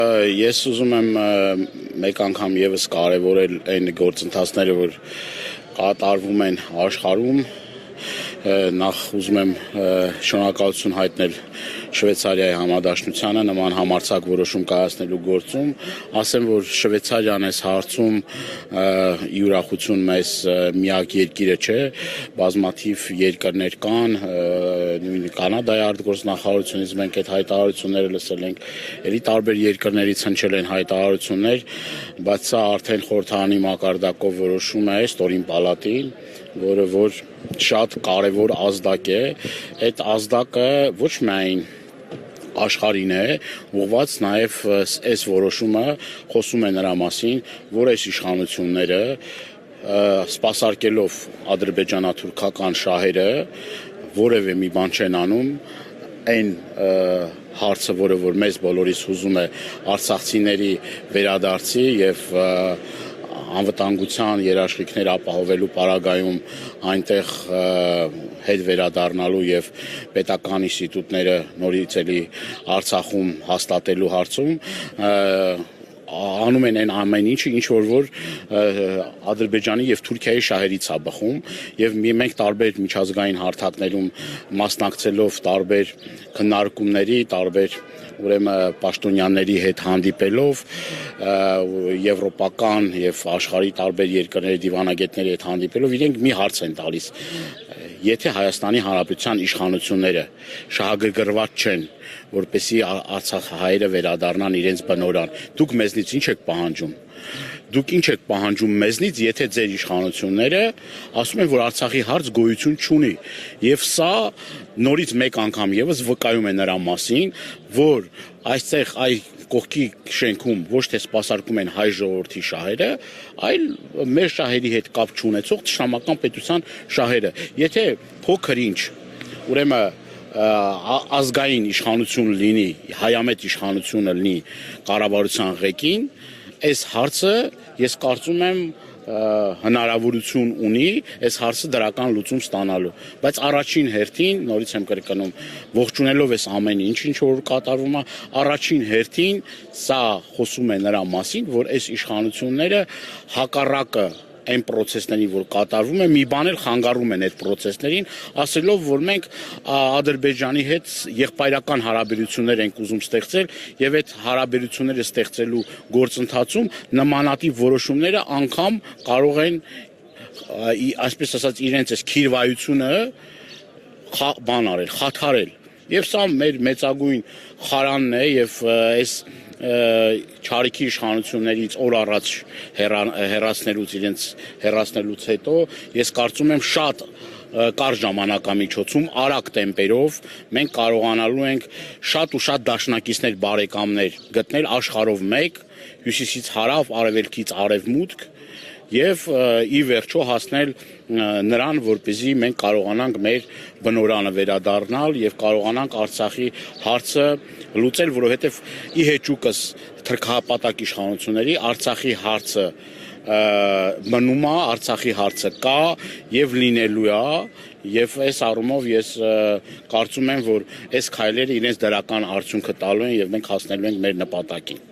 Ես ուզում եմ մեկ անգամ եւս կարևորել այն գործընթացները, որ կատարվում են աշխարհում։ Նախ ուզում եմ շնորհակալություն հայտնել Շվեյցարիայի համադաշնությանը նման համարձակ որոշում կայացնելու գործում։ Ասեմ, որ Շվեյցարիան այս հարցում ի ուրախություն մեզ միակ երկիրը չէ, բազմաթիվ երկրներ կան, նույն Կանադայի արտգործնախարարությունից մենք այդ հայտարարությունները լսել ենք, ելի տարբեր երկրներից հնչել են հայտարարություններ, բայց սա արդեն խորհրդարանի մակարդակով որոշում է ստորին պալատին, որը որ շատ կարևոր ազդակ է, այդ ազդակը ոչ միայն աշխարհին է, ուղղված նաև այս որոշումը խոսում է նրա մասին, որ այս իշխանությունները սպասարկելով ադրբեջանա-թուրքական շահերը որևէ մի բան չեն անում, այն հարցը, որը որ մեզ բոլորիս հուզում է արցախցիների վերադարձի եւ անվտանգության երաշխիքներ ապահովելու պարագայում այնտեղ հետ վերադառնալու եւ պետական ինստիտուտները նորից էլի Արցախում հաստատելու հարցում անում են այն ամեն ինչը, ինչ որ Ադրբեջանի եւ Թուրքիայի շահերից է բխում եւ մենք տարբեր միջազգային հարթակներում մասնակցելով տարբեր քննարկումների, տարբեր ուրեմն պաշտոնյաների հետ հանդիպելով եվրոպական եւ աշխարհի տարբեր երկրների դիվանագետների հետ հանդիպելով իրենք մի հարց են տալիս. Եթե Հայաստանի Հանրապետության իշխանությունները շահագրգռված չեն, որպեսզի արցախահայերը վերադառնան իրենց բնօրան, դուք մեզնից ինչ եք պահանջում? Դուք ինչ եք պահանջում մեզնից, եթե ձեր իշխանությունները ասում են, որ Արցախի հարց գոյություն չունի, եւ սա նորից մեկ անգամ եւս վկայում է նրա մասին, որ այստեղ կողքի շենքում ոչ թե սպասարկում են հայ ժողովրդի շահերը, այլ մեր շահերի հետ կապ չունեցող թշնամական պետության շահերը։ Եթե փոքր ինչ, ուրեմն ազգային իշխանություն լինի, հայամետ իշխանությունը լինի կառավարության ղեկին, այս հարցը ես կարծում եմ հնարավորություն ունի այս հարցը դրական լուծում ստանալու, բայց առաջին հերթին, նորից եմ կրկնում, ողջունելով այս ամեն ինչ որ կատարվում է, առաջին հերթին սա խոսում է նրա մասին, որ այս իշխանությունները հակառակը այն process-ների, որ կատարվում է, մի բան էլ խանգարում են այդ process-ներին, ասելով, որ մենք Ադրբեջանի հետ եղբայրական հարաբերություններ ենք ուզում ստեղծել եւ այդ հարաբերությունները ստեղծելու գործընթացում նմանատիպ որոշումները անգամ կարող են այսպես ասած իրենց այս քիրվայությունը խաթարել։ Եվ սա մեր մեծագույն խարանն է եւ այս չարիքի իշխանություններից օր առաջ հեռացնելուց հետո ես կարծում եմ շատ կար ժամանակամիջոցում արագ տեմպերով մենք կարողանալու ենք շատ ու շատ դաշնակիցներ բարեկամներ գտնել աշխարհով մեկ, հյուսիսից հարավ, արևելքից արևմուտք եւ ի վերջո հասնել նրան, որպեսզի մենք կարողանանք մեր բնօրանը վերադառնալ եւ կարողանանք Արցախի հարցը լուծել, որովհետեւ ի հեճուկս թրքահապատակ իշխանությունների Արցախի հարցը մնում է, Արցախի հարցը կա եւ լինելու է եւ այս առումով ես կարծում եմ, որ այս քայլերը իրենց դրական արդյունքը տալու են եւ մենք հասնելու ենք մեր նպատակին։